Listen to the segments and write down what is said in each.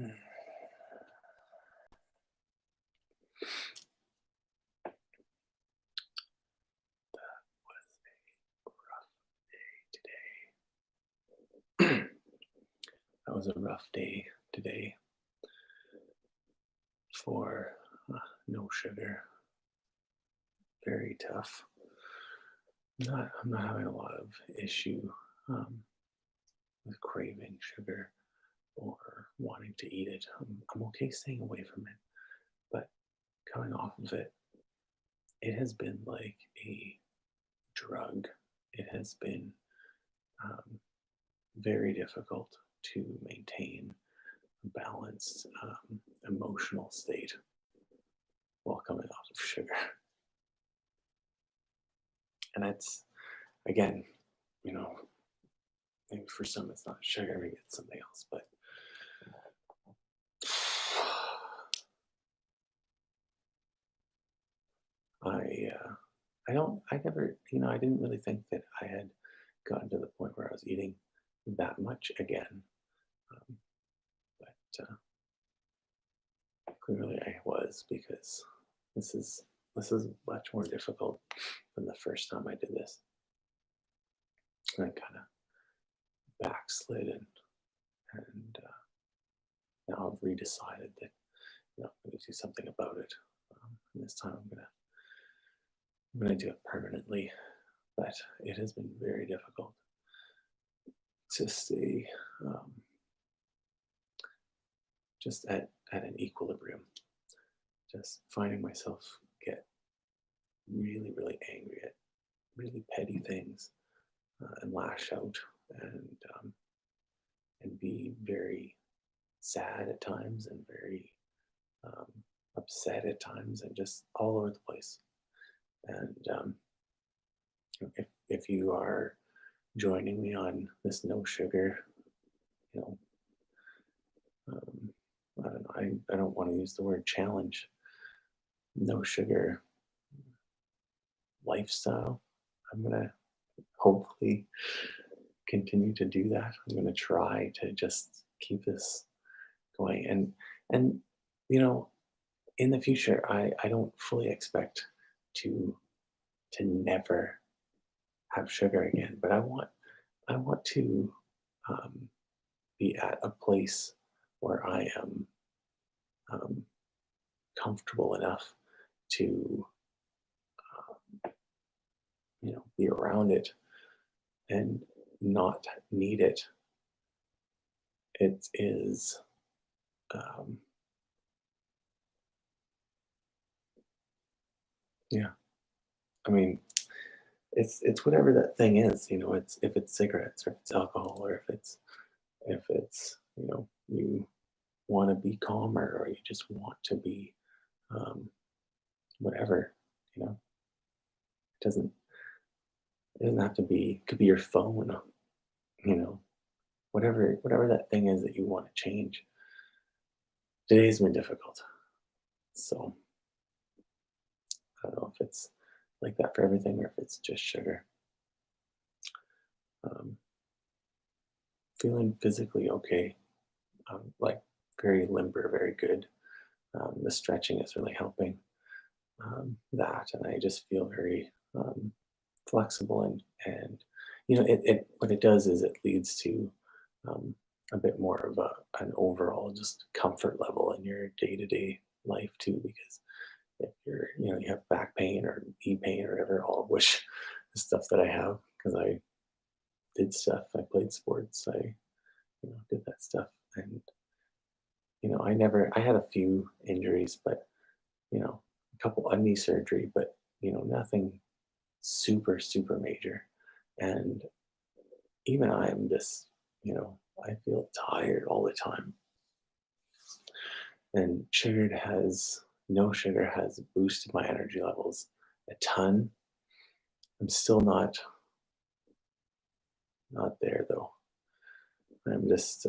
Mm. Today. That was a rough day today for no sugar. Very tough. I'm not having a lot of issue um, with craving sugar or wanting to eat it. I'm okay staying away from it, but coming off of it, it has been like a drug. It has been um, very difficult to maintain a balanced emotional state while coming off of sugar. And that's, again, you know, maybe for some it's not sugar, maybe it's something else, but I, I never, I didn't really think that I had gotten to the point where I was eating that much again. Um, but clearly I was, because this is, this is much more difficult than the first time I did this. And I kind of backslid, and now I've redecided that I'm going to do something about it. And this time I'm gonna do it permanently. But it has been very difficult to stay just at an equilibrium. Just finding myself get really, really angry at really petty things, and lash out, and and be very sad at times, and very um, upset at times, and just all over the place. And if you are joining me on this no sugar, you know, um, I don't know, I don't want to use the word challenge, no sugar lifestyle, I'm going to hopefully continue to do that. I'm going to try to just keep this going. And, you know, in the future, I don't fully expect to, to never have sugar again, but I want to um, be at a place where I am um, comfortable enough to be around it and not need it. It is um, yeah, I mean, it's whatever that thing is. It's, if it's cigarettes, or if it's alcohol, or if it's you want to be calmer, or you just want to be um, whatever. It doesn't have to be. It could be your phone. you know whatever that thing is that you want to change. Today's been difficult, so I don't know if it's like that for everything, or if it's just sugar. um, Feeling physically okay, like very limber, very good. The stretching is really helping that, and I just feel very flexible, and it what it does is it leads to um, a bit more of an overall just comfort level in your day to day life too, because if you have back pain or knee pain or whatever, all of which is stuff that I have because I did stuff, I played sports, I did that stuff, and I had a few injuries, but a couple of knee surgery, but nothing super, super major. And even I'm just, I feel tired all the time. And no sugar has boosted my energy levels a ton. I'm still not there though. I'm just,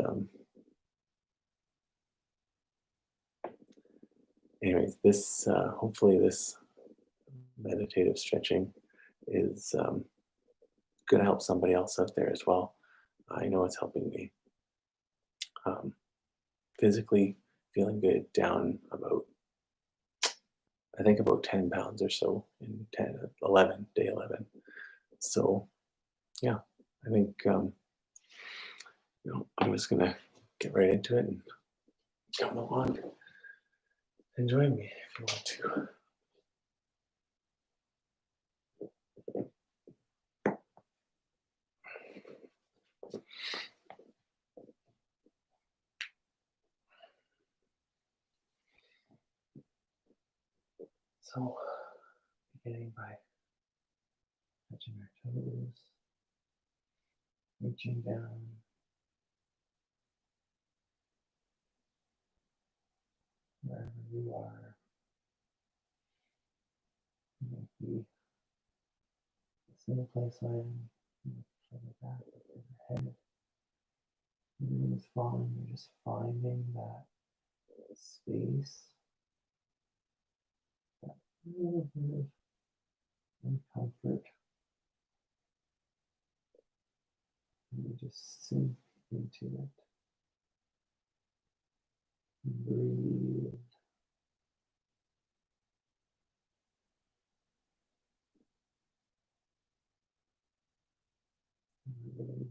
anyways, hopefully this meditative stretching is going to help somebody else out there as well. I know it's helping me. Um, physically feeling good, down about, I think, about 10 pounds or so in 10, 11, day 11. So, yeah, I think, I'm just going to get right into it and come along and join me if you want to. So, beginning by touching our toes, reaching down, wherever you are, maybe the same place I am, from the back of your head. Everything is falling, you're just finding that space, that little bit of uncomfort, and you just sink into it and breathe. And breathe.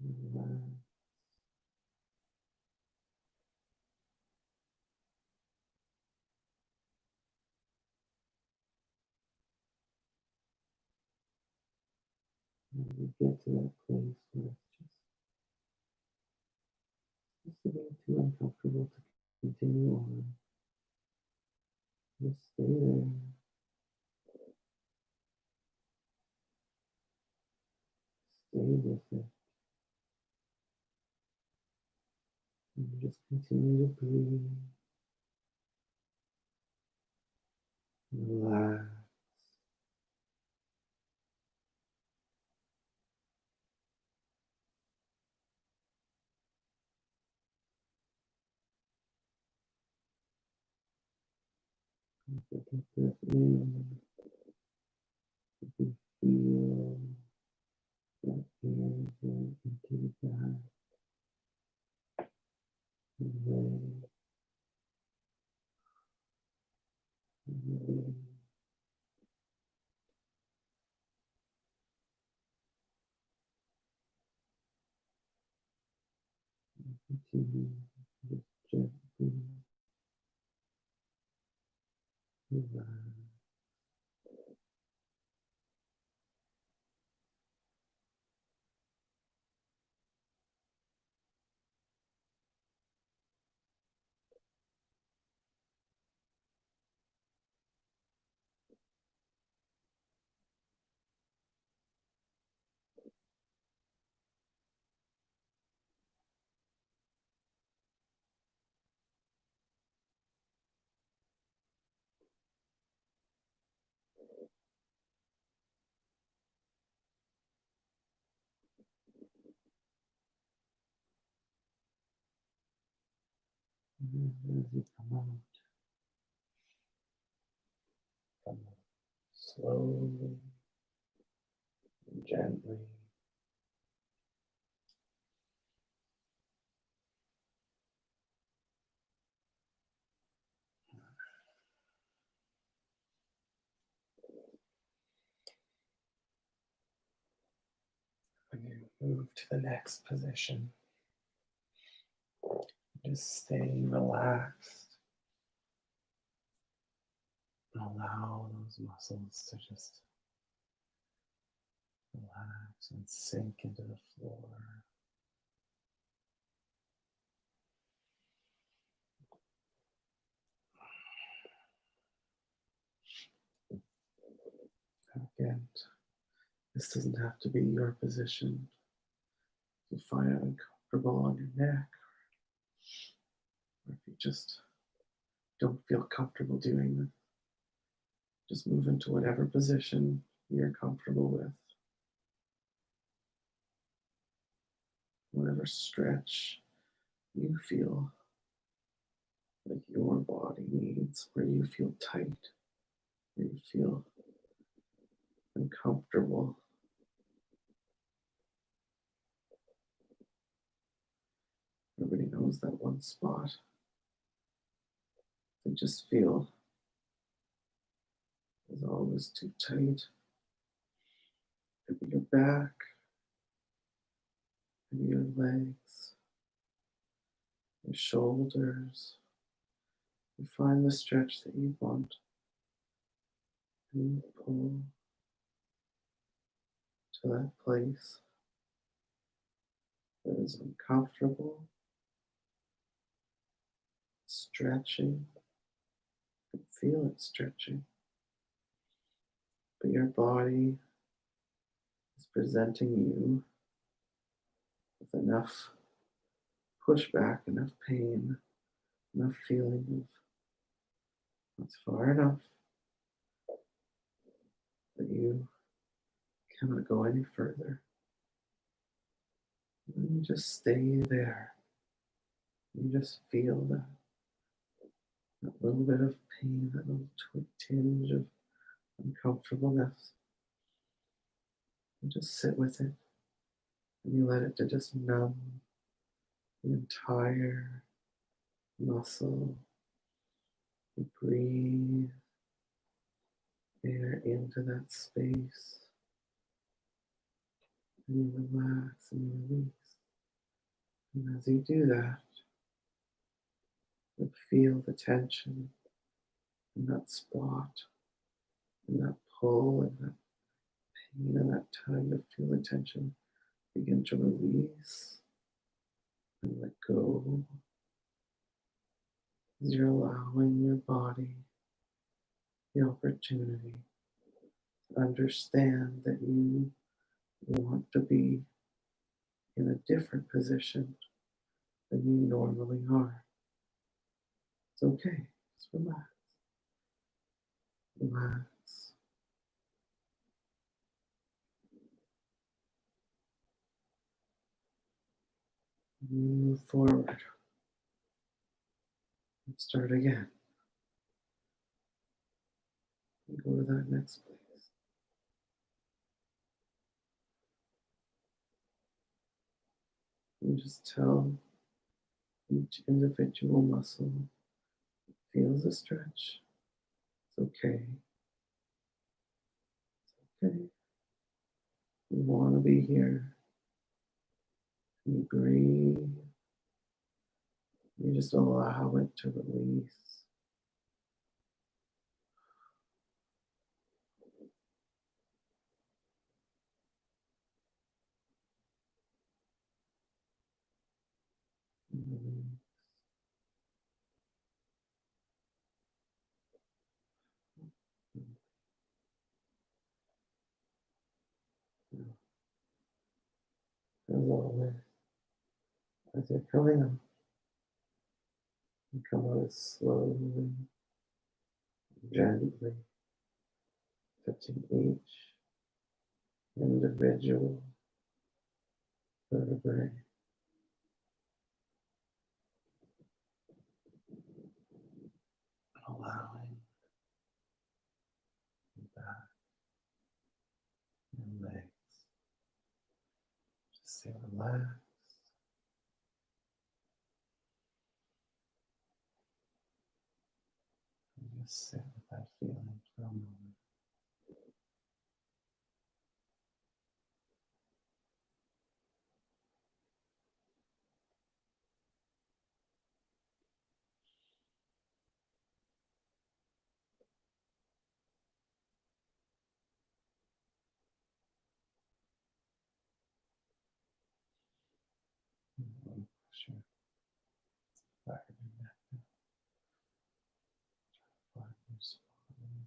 Relax. And you get to that place where it's just getting too uncomfortable to continue on. Just stay there. Stay with it. And you just continue to breathe. Relax. Take a deep breath in. You can feel that air going into the back and leg and release. Continue just gently relax. And then as you come out slowly and gently. When you move to the next position, just stay relaxed. Allow those muscles to just relax and sink into the floor. Again, this doesn't have to be your position. If you find it uncomfortable on your neck, or if you just don't feel comfortable doing it, just move into whatever position you're comfortable with. Whatever stretch you feel like your body needs, where you feel tight, where you feel uncomfortable. spot. They just feel as always too tight. Maybe your back, maybe your legs, your shoulders. You find the stretch that you want and you pull to that place that is uncomfortable, stretching. You can feel it stretching, but your body is presenting you with enough pushback, enough pain, enough feeling of that's far enough that you cannot go any further. And you just stay there. You just feel that little bit of pain, that little tinge of uncomfortableness. You just sit with it and you let it to just numb the entire muscle. You breathe air into that space and you relax and you release. And as you do that, you feel the tension in that spot, in that pull, and that pain, and that time to feel the tension begin to release and let go as you're allowing your body the opportunity to understand that you want to be in a different position than you normally are. It's okay. Just relax. Relax. Move forward. Let's start again. Go to that next place. And just tell each individual muscle feels a stretch. It's okay. It's okay. You want to be here. You breathe. You just allow it to release. Release. As always, as you're coming up, you come out slowly, gently, touching each individual vertebrae. Allowing your back and legs to stay relaxed. And just sit with that feeling for a moment. And push your back of your neck down, find your spine.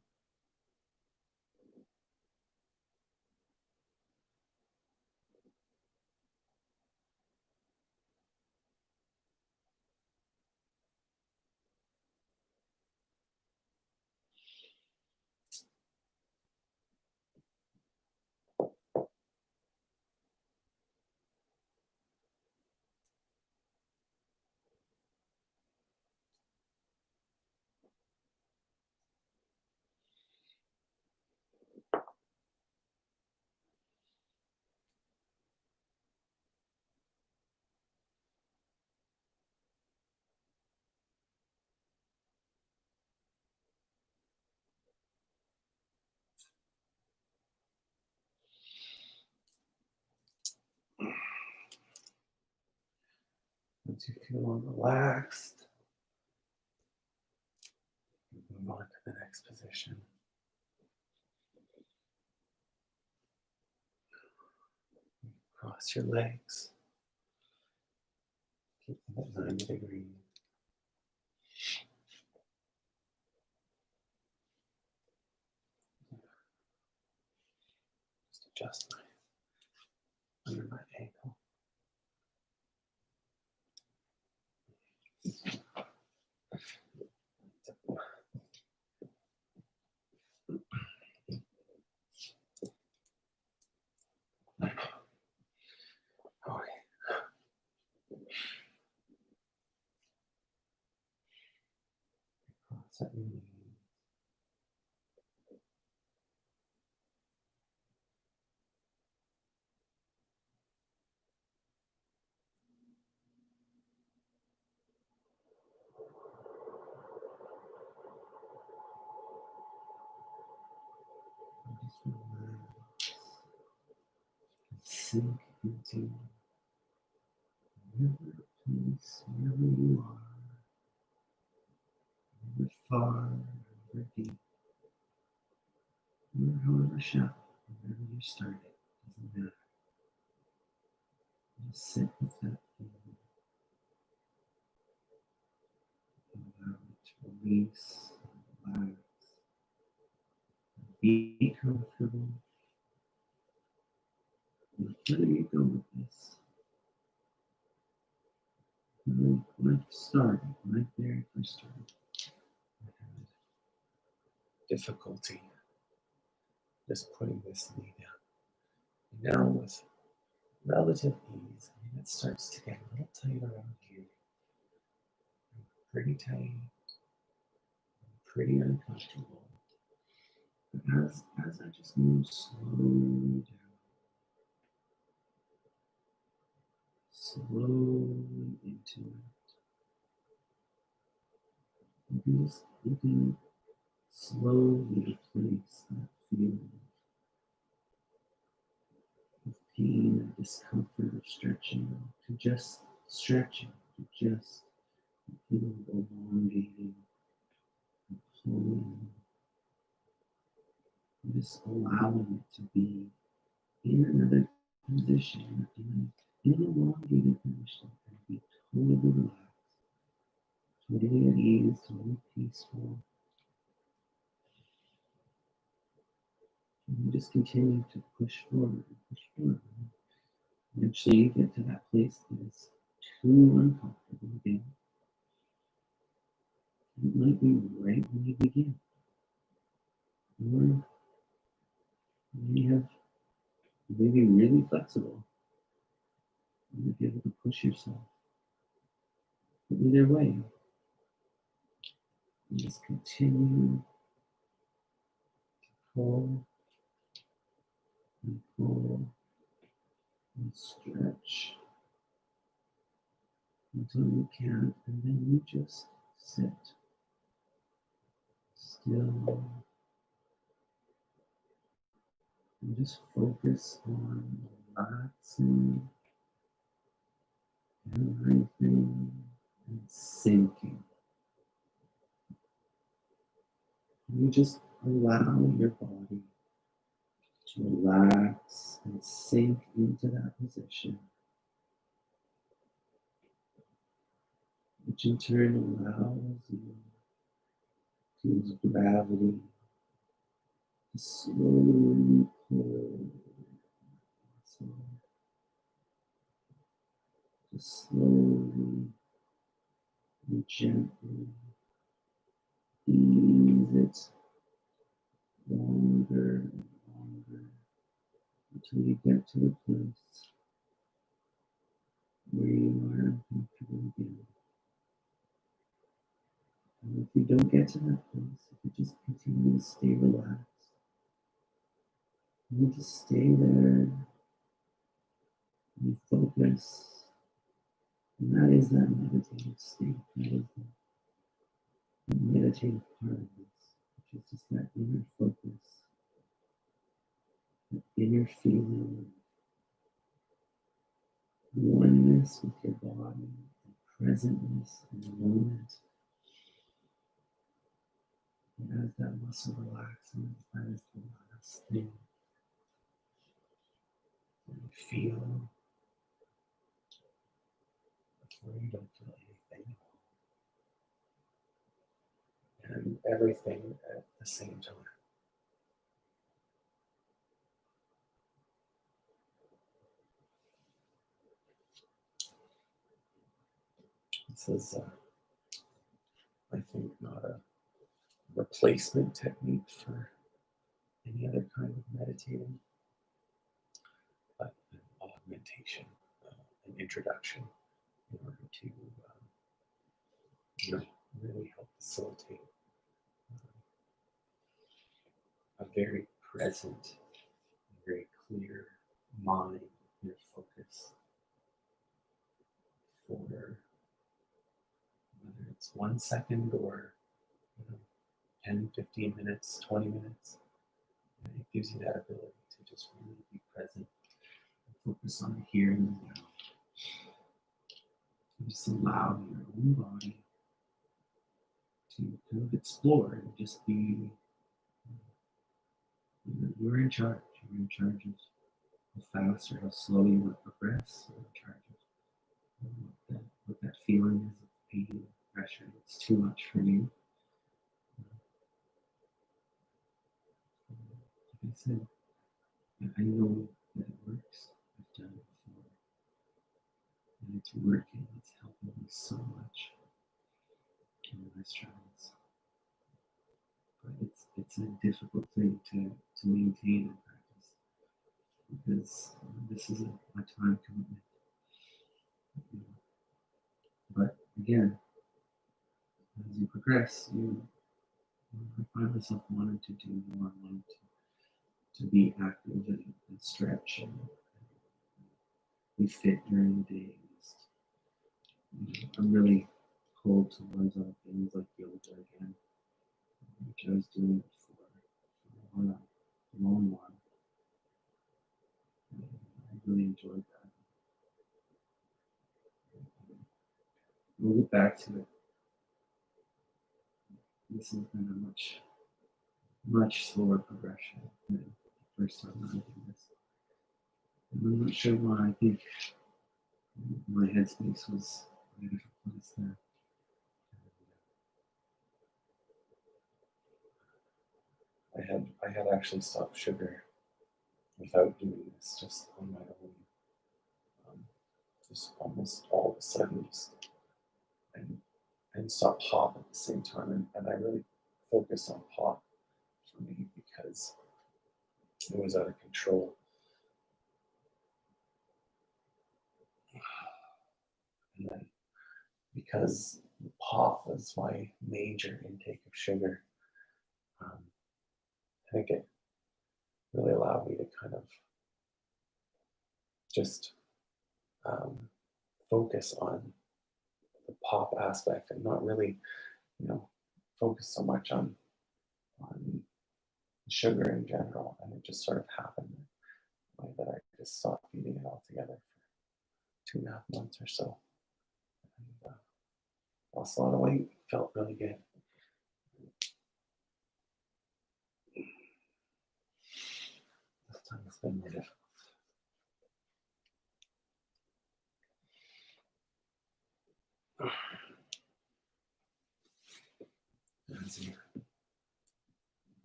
Once you feel more relaxed, move on to the next position. Cross your legs. Keep them at 90 degrees. Just adjust under my ankle. Okay. Cross at your knees. Just relax. Sink into whatever place, wherever you are, wherever far, wherever deep, or however shallow, wherever you started, doesn't matter. Just sit with that feeling. Allow it to release, relax, be comfortable. The further you go with this, when I started, when I very first started, I had difficulty just putting this knee down. Now with relative ease, it starts to get a little tight around here. Pretty tight, pretty uncomfortable. But as I just move slowly into it, you can slowly replace that feeling of pain or discomfort or stretching to just stretching, to just elongating and pulling, and just allowing it to be in another position, in an elongated position, and be totally relaxed, totally at ease, totally peaceful. And you just continue to push forward and push forward. Eventually you get to that place that is too uncomfortable again. It might be right when you begin. Or you may be really flexible. You might be able to push yourself. But either way, you just continue to pull and pull and stretch until you can't, and then you just sit still and just focus on relaxing everything and sinking. You just allow your body to relax and sink into that position, which in turn allows you to use gravity to slowly pull, to slowly and gently ease it longer and longer until you get to the place where you are uncomfortable again. And if you don't get to that place, if you just continue to stay relaxed, you just stay there and focus. And that is that meditative state. That is the meditative part of this, which is just that inner focus, that inner feeling, oneness with your body, and presentness in the moment. And as that muscle relaxes, that is the last thing that you feel before you don't feel anything and everything at the same time. This is, I think, not a replacement technique for any other kind of meditating, but an augmentation, an introduction in order to really help facilitate a very present, very clear mind, your focus for whether it's 1 second or 10, 15 minutes, 20 minutes. It gives you that ability to just really be present and focus on the here and the now. And just allow your own body to kind of explore and just be, you're in charge. You're in charge of how fast or how slow you want to progress. You're in charge of what that feeling is of pain, pressure. It's too much for you. Like I said, I know that it works. I've done it before. And it's working. It's helping me so much in my struggles. But it's a difficult thing to maintain and practice because this is a time commitment. But again, as you progress, I find myself wanting to do more, wanting to be active and stretch and be fit during the day. I'm really pulled towards other things like yoga again, which I was doing for a long while. I really enjoyed that. We'll get back to it. This has been a much slower progression than the first time I did this. And I'm not sure why. I think my headspace was in a different place there. I had actually stopped sugar without doing this, just on my own. Just almost all of a sudden, and stop pop at the same time, and I really focused on pop for me because it was out of control. And then because pop was my major intake of sugar, I think it really allowed me to kind of just um, focus on the pop aspect and not really, focus so much on sugar in general. And it just sort of happened the way that I just stopped eating it altogether for 2.5 months or so. And, lost a lot of weight, felt really good. This time it's been more difficult. As you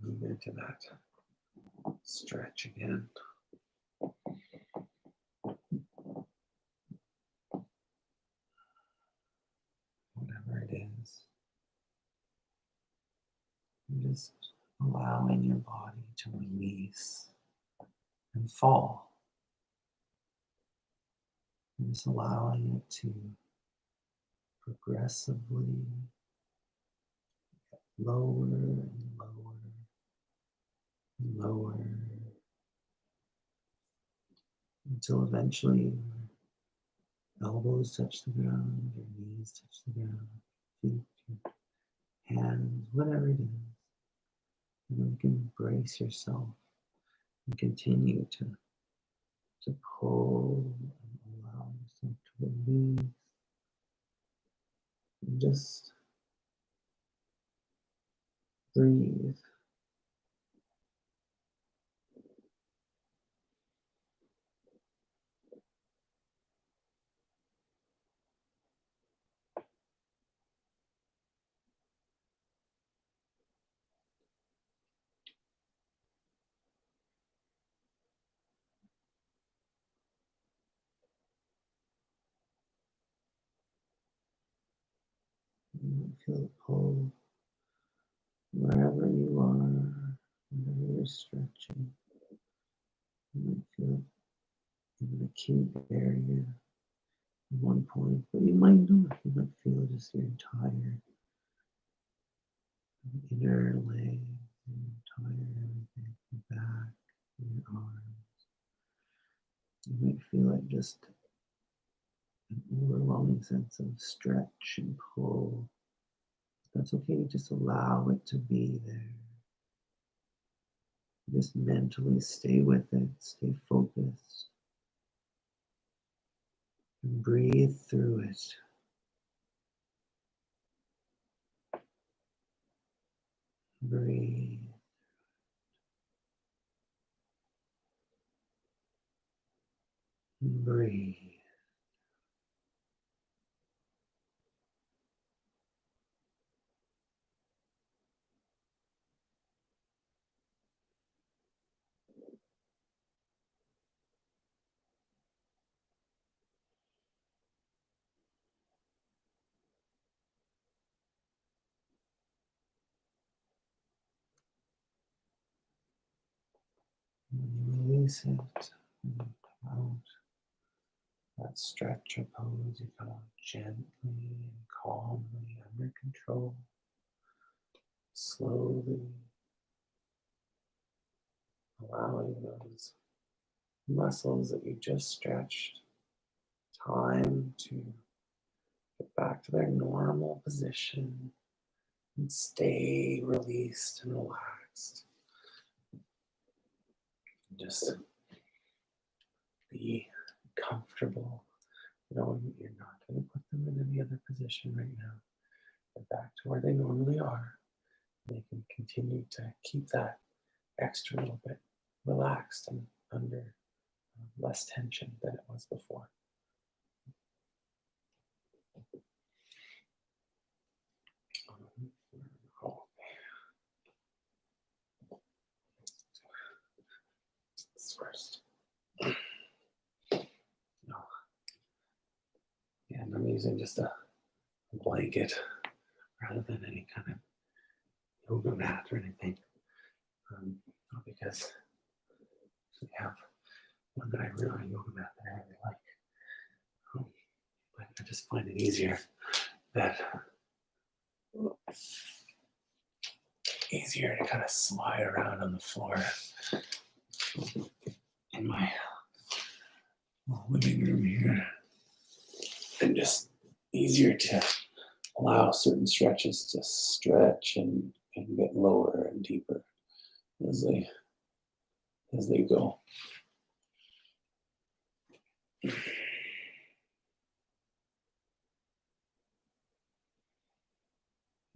move into that stretch again, whatever it is, you're just allowing your body to release and fall. You're just allowing it to progressively get lower and lower and lower until eventually your elbows touch the ground, your knees touch the ground, feet, your hands, whatever it is. And then you can brace yourself and continue to pull and allow yourself to release Just breathe. You feel it pull wherever you are, whenever you're stretching. You might feel it in the acute area at one point, but you might not. You might feel just your entire inner leg, your entire everything, your back, your arms. You might feel like just an overwhelming sense of stretch and pull. That's okay, just allow it to be there. Just mentally stay with it, stay focused, and breathe through it. Breathe. Breathe. When you release it, you come out that stretch or pose, you come out gently and calmly under control. Slowly allowing those muscles that you just stretched time to get back to their normal position and stay released and relaxed. Just be comfortable knowing that you're not going to put them in any other position right now. They're back to where they normally are. They can continue to keep that extra little bit relaxed and under less tension than it was before. This first. No. And I'm using just a blanket rather than any kind of yoga mat or anything. Because we have one that I really yoga mat that I really like. But I just find it easier to kind of slide around on the floor in my living room here, and just easier to allow certain stretches to stretch and get lower and deeper as they go.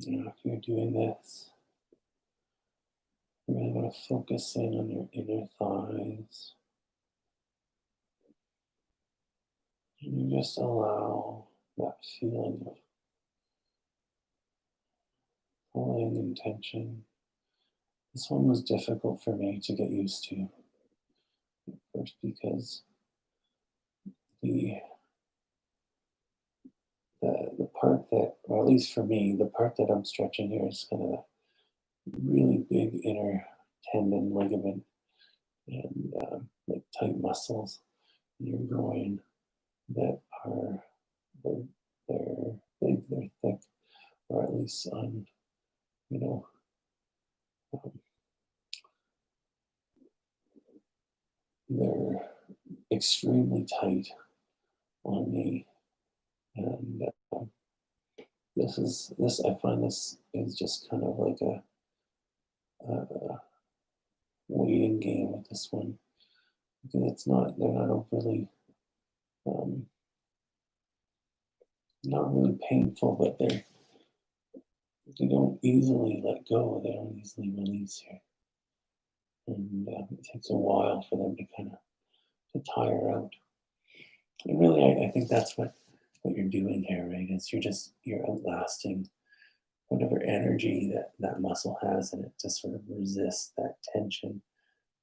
Now, if you're doing this, you're really going to focus in on your inner thighs. And you just allow that feeling of pulling and tension. This one was difficult for me to get used to. First, because the part that, or at least for me, the part that I'm stretching here is kind of a really big inner tendon ligament and like tight muscles in your groin that are they're big, they're thick, or at least on you know um, they're extremely tight on me, and this I find this is just kind of like a waiting game with this one because they're not overly um, not really painful, but they don't easily let go. They don't easily release here, and it takes a while for them to kind of to tire out. And really, I think that's what you're doing here, right? Is you're outlasting whatever energy that muscle has in it to sort of resist that tension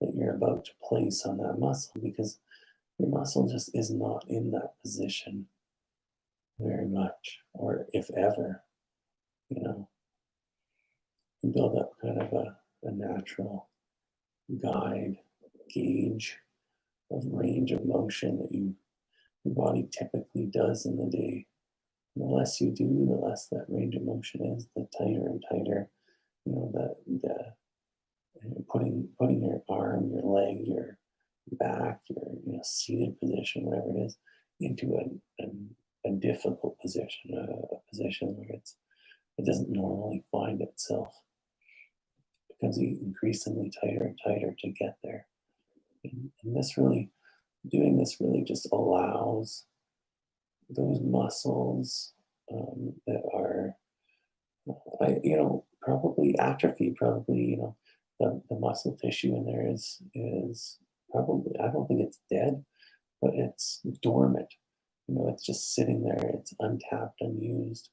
that you're about to place on that muscle, because your muscle just is not in that position very much, or if ever, you know. You build up kind of a natural guide, gauge of range of motion that your body typically does in the day. And the less you do, the less that range of motion is, the tighter and tighter, the putting your arm, your leg, your back, your seated position, whatever it is, into a difficult position, a position where it doesn't normally find itself. It becomes increasingly tighter and tighter to get there. And this really, doing this really just allows those muscles that are, probably atrophy, probably, the muscle tissue in there is probably, I don't think it's dead, but it's dormant. It's just sitting there, it's untapped, unused,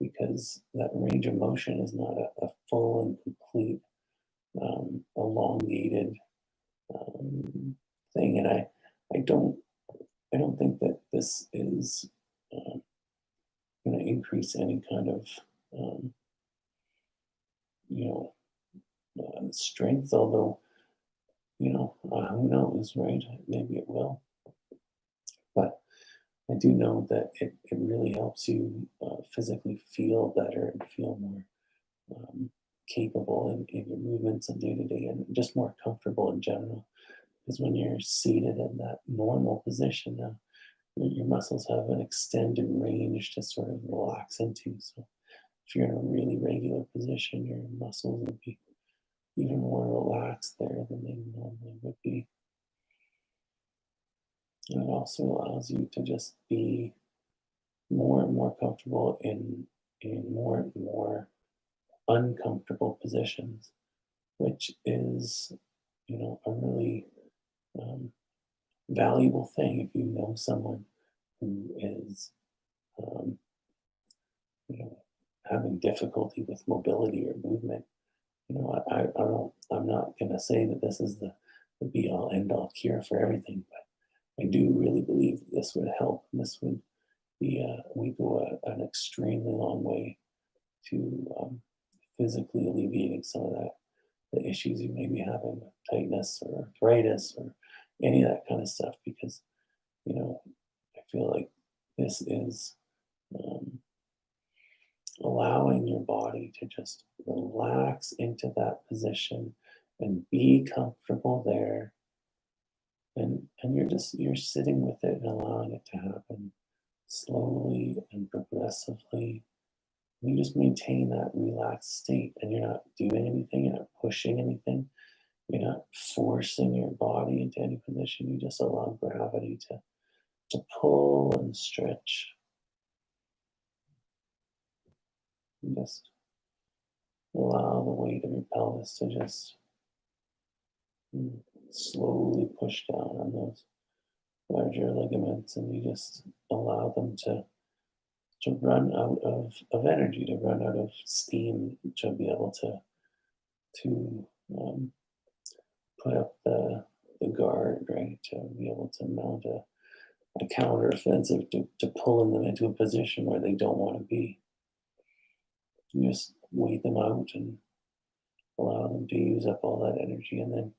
because that range of motion is not a full and complete, elongated thing. And I don't, I don't think that this is going to increase any kind of, um, you know, strength. Although, who knows, right? Maybe it will. But I do know that it really helps you physically feel better and feel more um, capable in your movements and day to day, and just more comfortable in general. Because when you're seated in that normal position now, your muscles have an extended range to sort of relax into. So if you're in a really regular position, your muscles will be even more relaxed there than they normally would be. And it also allows you to just be more and more comfortable in more and more uncomfortable positions, which is, a really um, valuable thing if you know someone who is, um, you know, having difficulty with mobility or movement. I don't, I'm not going to say that this is the be all end all cure for everything, but I do really believe that this would help. And this would be, we go an extremely long way to physically alleviating some of the issues you may be having with tightness or arthritis or any of that kind of stuff, because, you know, I feel like this is um, allowing your body to just relax into that position and be comfortable there, and you're sitting with it and allowing it to happen slowly and progressively. You just maintain that relaxed state, and you're not doing anything, you're not pushing anything, you're not forcing your body into any position. You just allow gravity to pull and stretch. You just allow the weight of your pelvis to just mm, slowly push down on those larger ligaments, and you just allow them to run out of energy, to run out of steam, to be able to put up the guard, right? To be able to mount a counter offensive to pulling them into a position where they don't want to be. You just wait them out and allow them to use up all that energy, and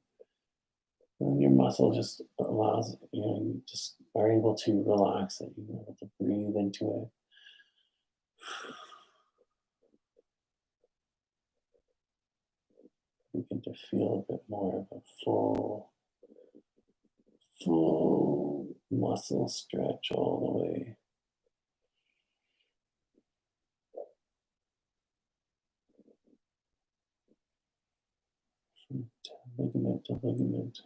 your muscle just allows, you just are able to relax it. You're able to breathe into it. You can to feel a bit more of a full muscle stretch all the way from ligament to ligament.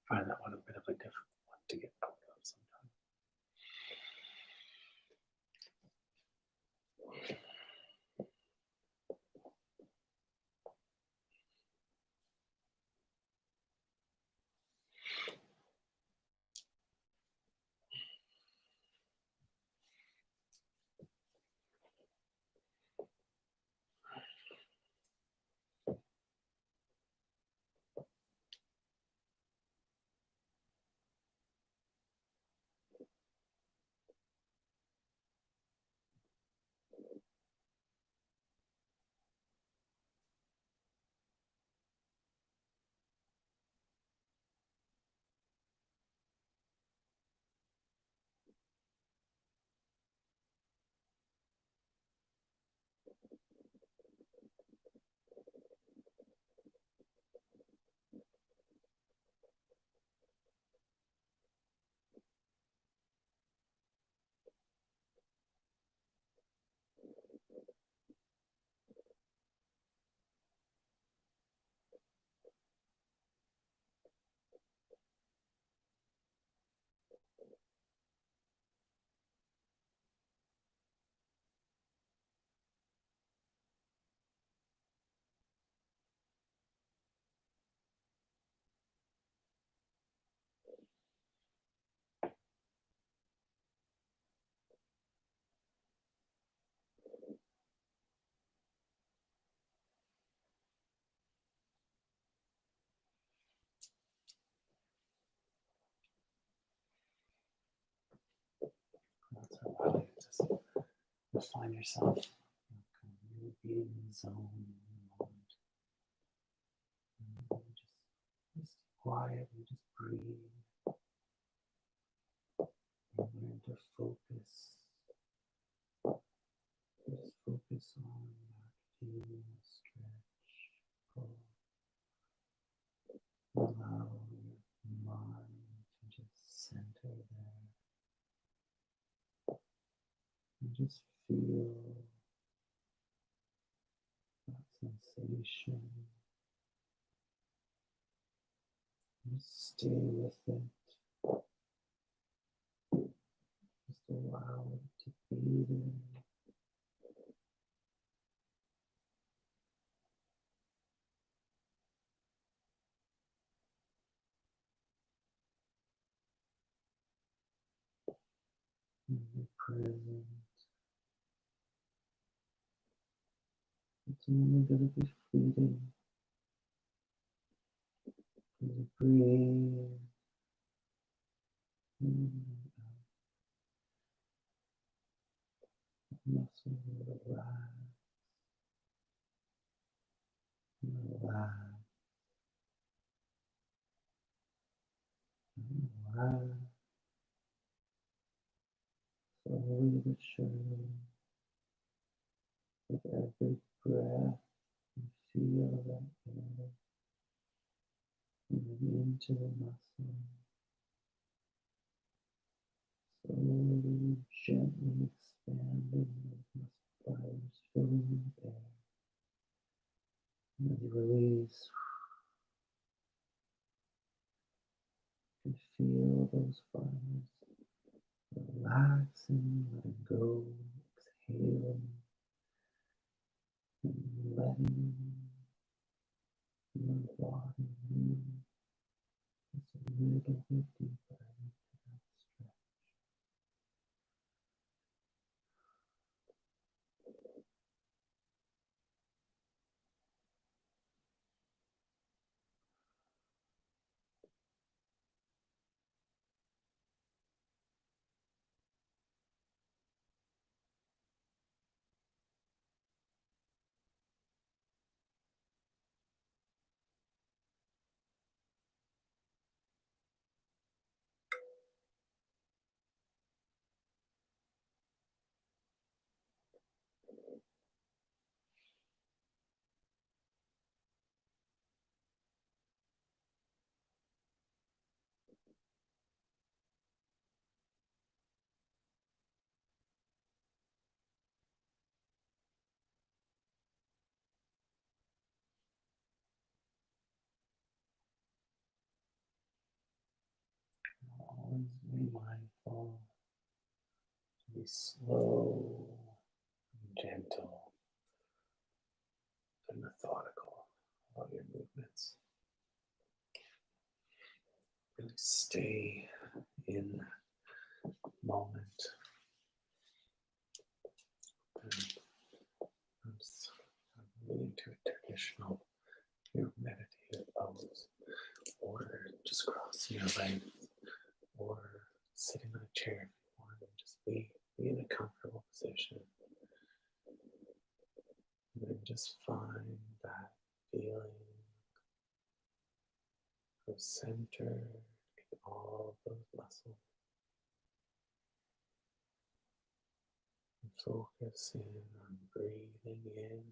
Find that one a bit of a difficult one to get out of sometimes. That's a while. You'll find yourself really being in the zone in the moment. And just quiet and just breathe. And learn to focus. Just focus on that feeling of stretch, pull. Allow your mind to just center there and just feel that sensation. Just stay with it. Just allow it to be there. You're present. It's only going to be fleeting. As you breathe in and out, muscles relax, relax, relax. Slowly but surely, with every breath, you feel that air moving into the muscle. Slowly, gently expanding those muscle fibers, filling them with air. And as you release, you can feel those fibers relaxing, letting go, exhaling, and letting your body move just a little bit deeper into that stretch. Always be mindful to be slow and gentle and methodical about your movements. Really stay in that moment. And I'm moving to a traditional meditative pose, or just crossing your legs, or sitting on a chair if you want, and just be in a comfortable position. And then just find that feeling of center in all of those muscles. And focus in on breathing in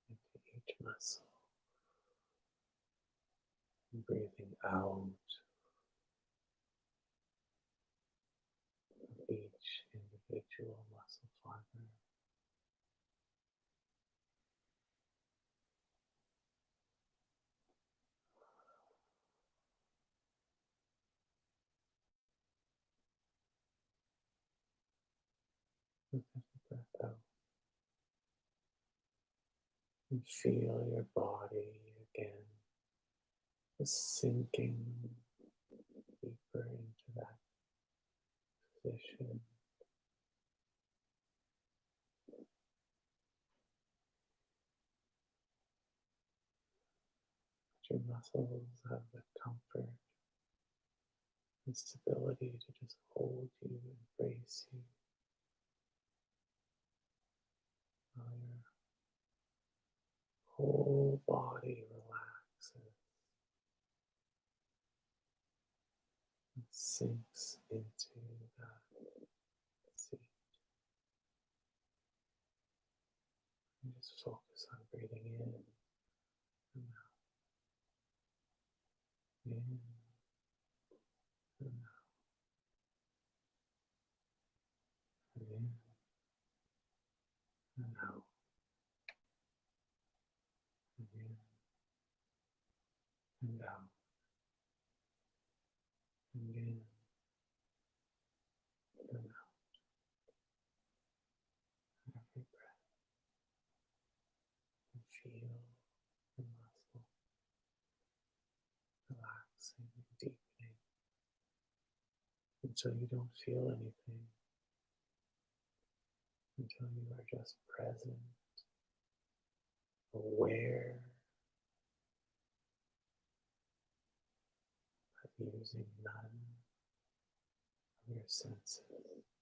into each muscle and breathing out of each individual muscle fiber. With every breath out, and feel your body again just sinking deeper into that position. Your muscles have the comfort and stability to just hold you, embrace you, while your whole body relaxes and sinks into that seat. And just focus on breathing in and out, in and out, and in and out, and in and out, and in and out. Every breath, and feel the muscle relaxing and deepening. until you don't feel anything, until you are just present, aware of using none of your senses.